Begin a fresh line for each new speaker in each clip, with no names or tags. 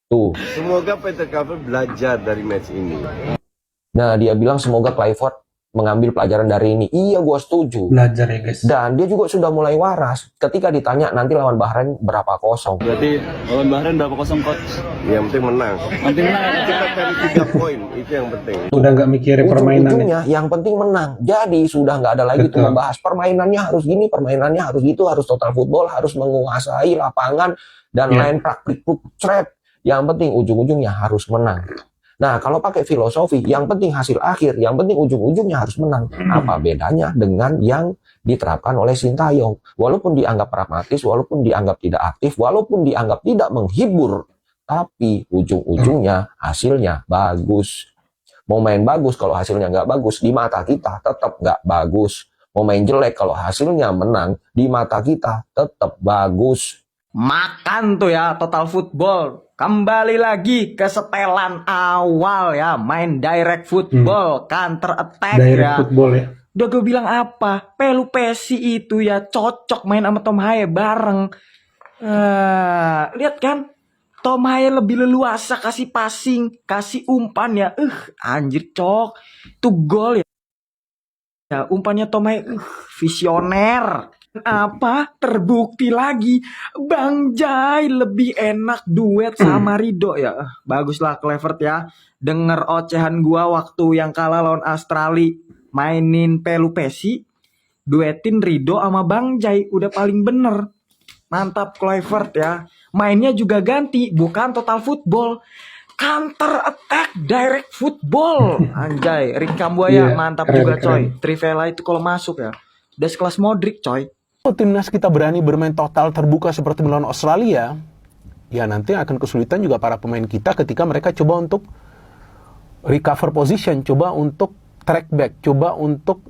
Tuh.
Semoga Peter Crouch belajar dari match ini.
Nah, dia bilang semoga Clifford mengambil pelajaran dari ini. Iya, gue setuju.
Belajar ya guys.
Dan dia juga sudah mulai waras. Ketika ditanya nanti lawan Bahrain berapa kosong.
Berarti lawan Bahrain berapa kosong, coach?
Yang penting menang.
Nanti menang.
Kita cari 3 poin, itu yang penting.
Udah nggak mikirin permainan.
Ujung-ujungnya yang penting menang. Jadi sudah nggak ada lagi tuh membahas permainannya harus gini, permainannya harus gitu, harus total football, harus menguasai lapangan dan lain praktik trap. Yang penting ujung-ujungnya harus menang. Nah, kalau pakai filosofi, yang penting hasil akhir, yang penting ujung-ujungnya harus menang. Apa bedanya dengan yang diterapkan oleh Sintayong? Walaupun dianggap pragmatis, walaupun dianggap tidak aktif, walaupun dianggap tidak menghibur, tapi ujung-ujungnya hasilnya bagus. Mau main bagus kalau hasilnya nggak bagus, di mata kita tetap nggak bagus. Mau main jelek kalau hasilnya menang, di mata kita tetap bagus.
Makan tuh ya total football. Kembali lagi ke setelan awal ya. Main direct football, counter attack
Direct
ya.
football ya.
Udah gue bilang apa? Pelupesi itu ya cocok main sama Tom Haye bareng. Lihat kan? Tom Haye lebih leluasa kasih passing, kasih umpan ya. Anjir cok. Itu gol ya. Ya, umpannya Tom Haye visioner. Apa terbukti lagi Bang Jai lebih enak duet sama Ridho ya. Baguslah Clifford ya. Denger ocehan gua waktu yang kalah lawan Australia mainin pelupesi, duetin Ridho sama Bang Jai udah paling bener. Mantap Clifford ya. Mainnya juga ganti, bukan total football. Counter attack direct football. Anjay, Rick Kambuaya mantap
keren,
juga coy.
keren.
Trivela itu kalau masuk ya. Udah sekelas Modric coy.
Kalau timnas kita berani bermain total terbuka seperti melawan Australia, ya nanti akan kesulitan juga para pemain kita ketika mereka coba untuk recover position, coba untuk track back, coba untuk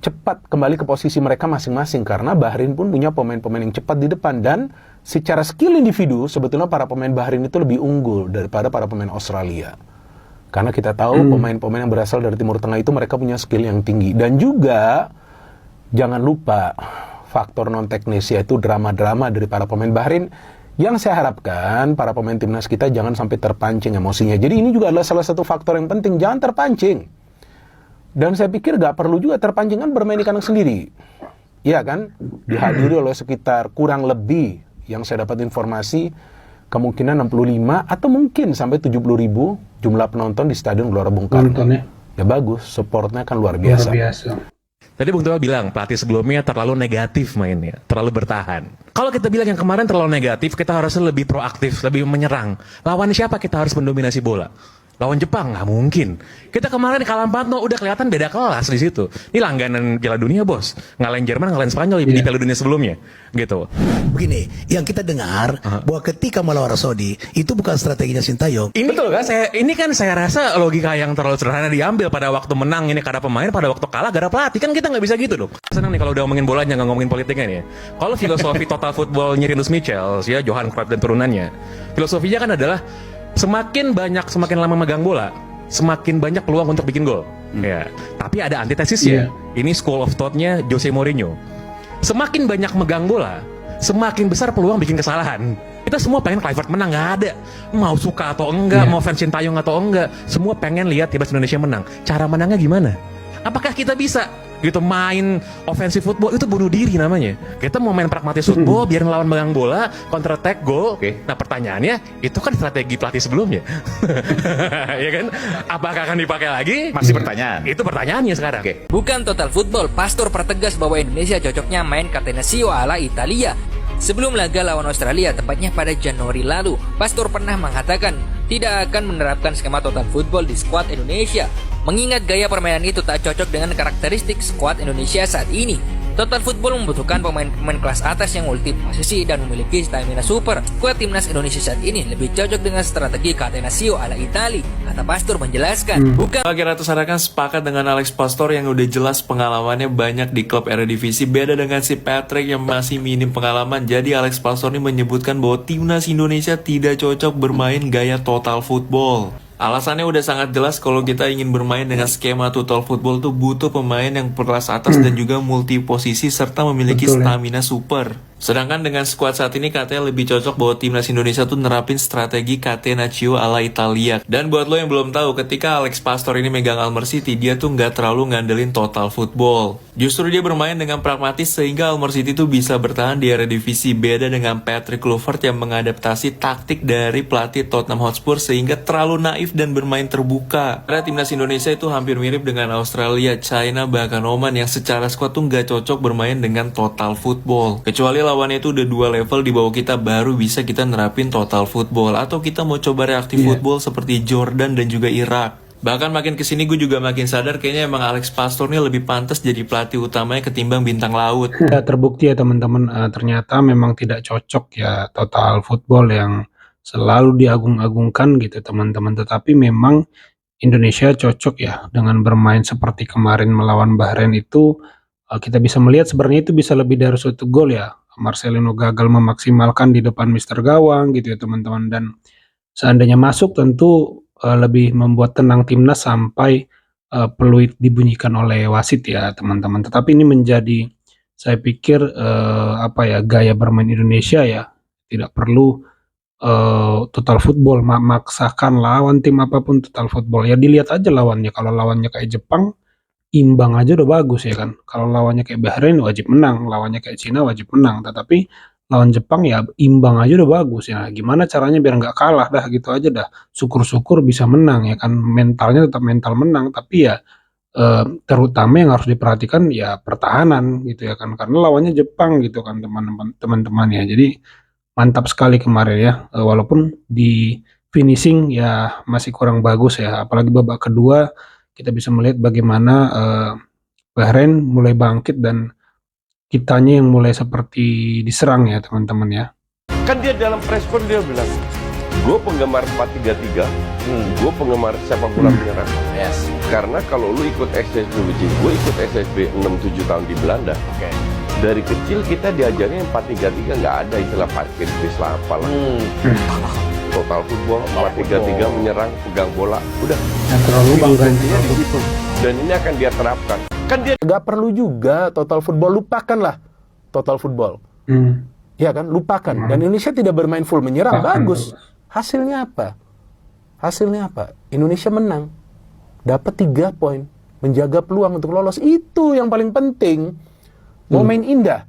cepat kembali ke posisi mereka masing-masing. Karena Bahrain pun punya pemain-pemain yang cepat di depan, dan secara skill individu sebetulnya para pemain Bahrain itu lebih unggul daripada para pemain Australia. Karena kita tahu pemain-pemain yang berasal dari Timur Tengah itu mereka punya skill yang tinggi. Dan juga jangan lupa faktor non teknis, yaitu drama-drama dari para pemain Bahrain, yang saya harapkan para pemain timnas kita jangan sampai terpancing emosinya. Jadi ini juga adalah salah satu faktor yang penting, jangan terpancing. Dan saya pikir gak perlu juga terpancing, kan bermain di kandang sendiri. Iya kan? Dihadiri oleh sekitar kurang lebih, yang saya dapat informasi, kemungkinan 65 atau mungkin sampai 70 ribu jumlah penonton di Stadion Gelora Bung Karno.
Nontonnya
Ya bagus, supportnya kan luar biasa.
luar biasa.
Tadi Bung Teo bilang pelatih sebelumnya terlalu negatif mainnya, terlalu bertahan. Kalau kita bilang yang kemarin terlalu negatif, kita harusnya lebih proaktif, lebih menyerang. Lawan siapa kita harus mendominasi bola? Lawan Jepang nggak mungkin. Kita kemarin kalah 4-0, udah kelihatan beda kelas di situ. Ini langganan Piala Dunia bos, ngalahin Jerman, ngalahin Spanyol di Piala Dunia sebelumnya, gitu.
Begini, yang kita dengar bahwa ketika melawan Arab Saudi itu bukan strateginya Sintayong.
Ini betul kan? Ini kan saya rasa logika yang terlalu sederhana diambil. Pada waktu menang ini karena pemain, pada waktu kalah gara pelatih, kan kita nggak bisa gitu dong. Senang nih kalau udah ngomongin bolanya, nggak ngomongin politiknya nih. Kalau filosofi total football Rinus Michels ya, Johan Cruyff dan turunannya, filosofinya kan adalah semakin lama megang bola, semakin banyak peluang untuk bikin gol. Ya, tapi ada antitesisnya. Ini school of thought-nya Jose Mourinho. Semakin banyak megang bola, semakin besar peluang bikin kesalahan. Kita semua pengen Clifford menang, nggak ada. Mau suka atau enggak, mau fans Sintayong atau enggak, semua pengen lihat timnas Indonesia menang. Cara menangnya gimana? Apakah kita bisa gitu main offensive football? Itu bunuh diri namanya. Kita mau main pragmatis football, biar lawan megang bola, counter attack, gol. Nah pertanyaannya, itu kan strategi pelatih sebelumnya. Ya kan? Apakah akan dipakai lagi?
Masih pertanyaan.
Itu pertanyaannya sekarang.
Bukan total football, Pastor pertegas bahwa Indonesia cocoknya main Catenaccio ala Italia. Sebelum laga lawan Australia, tepatnya pada Januari lalu, Pastor pernah mengatakan tidak akan menerapkan skema total football di skuad Indonesia, mengingat gaya permainan itu tak cocok dengan karakteristik skuad Indonesia saat ini. Total football membutuhkan pemain-pemain kelas atas yang multi posisi dan memiliki stamina super. Skuad timnas Indonesia saat ini lebih cocok dengan strategi Catenaccio ala Italia, kata Pastor menjelaskan. Bukan
Bagi Ratu Sarakan sepakat dengan Alex Pastor yang udah jelas pengalamannya banyak di klub Eredivisie, beda dengan si Patrick yang masih minim pengalaman. Jadi Alex Pastor ini menyebutkan bahwa timnas Indonesia tidak cocok bermain gaya total football. Alasannya udah sangat jelas, kalau kita ingin bermain dengan skema total football tuh butuh pemain yang kelas atas dan juga multi posisi serta memiliki stamina super. Sedangkan dengan skuad saat ini katanya lebih cocok bahwa timnas Indonesia tuh nerapin strategi Catenaccio ala Italia. Dan buat lo yang belum tahu, ketika Alex Pastor ini megang Almer City, dia tuh nggak terlalu ngandelin total football. Justru dia bermain dengan pragmatis sehingga Almer City tuh bisa bertahan di Eredivisie, beda dengan Patrick Kluivert yang mengadaptasi taktik dari pelatih Tottenham Hotspur sehingga terlalu naif dan bermain terbuka. Karena timnas Indonesia itu hampir mirip dengan Australia, China, bahkan Oman yang secara skuad tuh nggak cocok bermain dengan total football. Kecuali lawannya itu udah 2 level di bawah kita, baru bisa kita nerapin total football. Atau kita mau coba reaktif football seperti Jordan dan juga Irak. Bahkan makin kesini gue juga makin sadar kayaknya emang Alex Pastor nih lebih pantas jadi pelatih utamanya ketimbang bintang laut.
Ya, terbukti ya teman-teman, ternyata memang tidak cocok ya total football yang selalu diagung-agungkan gitu teman-teman. Tetapi memang Indonesia cocok ya dengan bermain seperti kemarin melawan Bahrain itu. Kita bisa melihat sebenarnya itu bisa lebih dari 1 gol ya. Marcelino gagal memaksimalkan di depan Mister Gawang gitu ya teman-teman, dan seandainya masuk tentu lebih membuat tenang timnas sampai peluit dibunyikan oleh wasit ya teman-teman. Tetapi ini menjadi, saya pikir gaya bermain Indonesia ya, tidak perlu total football, memaksakan lawan tim apapun total football. Ya dilihat aja lawannya, kalau lawannya kayak Jepang imbang aja udah bagus ya kan. Kalau lawannya kayak Bahrain wajib menang, lawannya kayak Cina wajib menang. Tetapi lawan Jepang ya imbang aja udah bagus ya. Gimana caranya biar nggak kalah dah, gitu aja dah. Syukur-syukur bisa menang ya kan. Mentalnya tetap mental menang, tapi ya terutama yang harus diperhatikan ya pertahanan gitu ya kan. Karena lawannya Jepang gitu kan teman-teman ya. Jadi mantap sekali kemarin ya. Walaupun di finishing ya masih kurang bagus ya. Apalagi babak kedua kita bisa melihat bagaimana Bahrain mulai bangkit dan kitanya yang mulai seperti diserang ya teman-teman ya.
Kan dia dalam press con dia bilang, gue penggemar 4-3-3, gue penggemar sepak bola menyerang.
Yes.
Karena kalau lu ikut SSB, gue ikut SSB 6-7 tahun di Belanda. Dari kecil kita diajarnya 4-3-3, nggak ada istilah parkir bis lah apalah. Total football, 4-3-3 menyerang, pegang bola, udah.
Yang terlalu bangga
di situ. Dan ini akan dia terapkan. Kan dia
Gak perlu juga total football, lupakanlah total football. Ya kan, lupakan. Dan Indonesia tidak bermain full menyerang, bagus. Hasilnya apa? Hasilnya apa? Indonesia menang, dapat 3 poin, menjaga peluang untuk lolos. Itu yang paling penting. Mau main indah,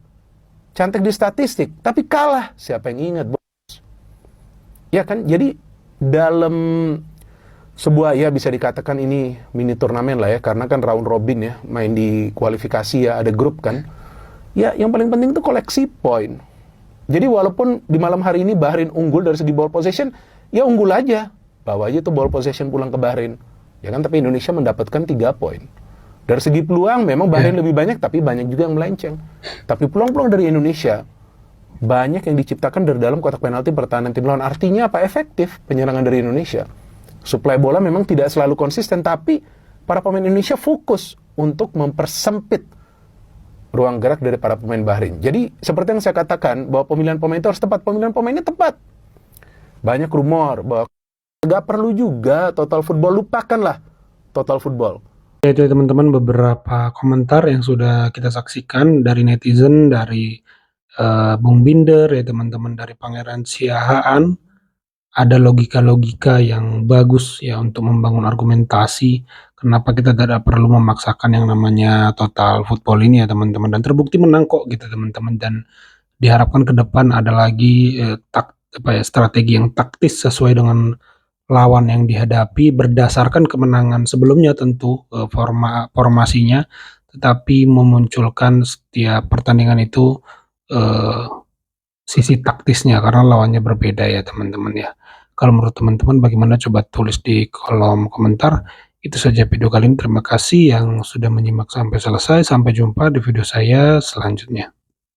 cantik di statistik, tapi kalah. Siapa yang ingat? Ya kan, jadi dalam sebuah ya bisa dikatakan ini mini turnamen lah ya, karena kan round robin ya, main di kualifikasi ya, ada grup kan. Ya yang paling penting itu koleksi poin. Jadi walaupun di malam hari ini Bahrain unggul dari segi ball possession, ya unggul aja, bawa aja tuh ball possession pulang ke Bahrain. Ya kan, tapi Indonesia mendapatkan 3 poin. Dari segi peluang memang Bahrain lebih banyak, tapi banyak juga yang melenceng. Tapi peluang-peluang dari Indonesia banyak yang diciptakan dari dalam kotak penalti pertahanan tim lawan. Artinya apa? Efektif penyerangan dari Indonesia. Suplai bola memang tidak selalu konsisten, tapi para pemain Indonesia fokus untuk mempersempit ruang gerak dari para pemain Bahrain. Jadi seperti yang saya katakan, bahwa pemilihan pemain itu harus tepat. Pemilihan pemainnya tepat. Banyak rumor bahwa gak perlu juga total football, lupakanlah total football.
Itu teman-teman beberapa komentar yang sudah kita saksikan dari netizen, dari Bung Binder ya teman-teman, dari Pangeran Siahaan. Ada logika-logika yang bagus ya untuk membangun argumentasi kenapa kita tidak perlu memaksakan yang namanya total football ini ya teman-teman, dan terbukti menang kok gitu teman-teman. Dan diharapkan ke depan ada lagi strategi yang taktis sesuai dengan lawan yang dihadapi berdasarkan kemenangan sebelumnya tentu formasinya, tetapi memunculkan setiap pertandingan itu sisi taktisnya karena lawannya berbeda ya teman-teman ya. Kalau menurut teman-teman bagaimana, coba tulis di kolom komentar. Itu saja video kali ini, terima kasih yang sudah menyimak sampai selesai. Sampai jumpa di video saya selanjutnya.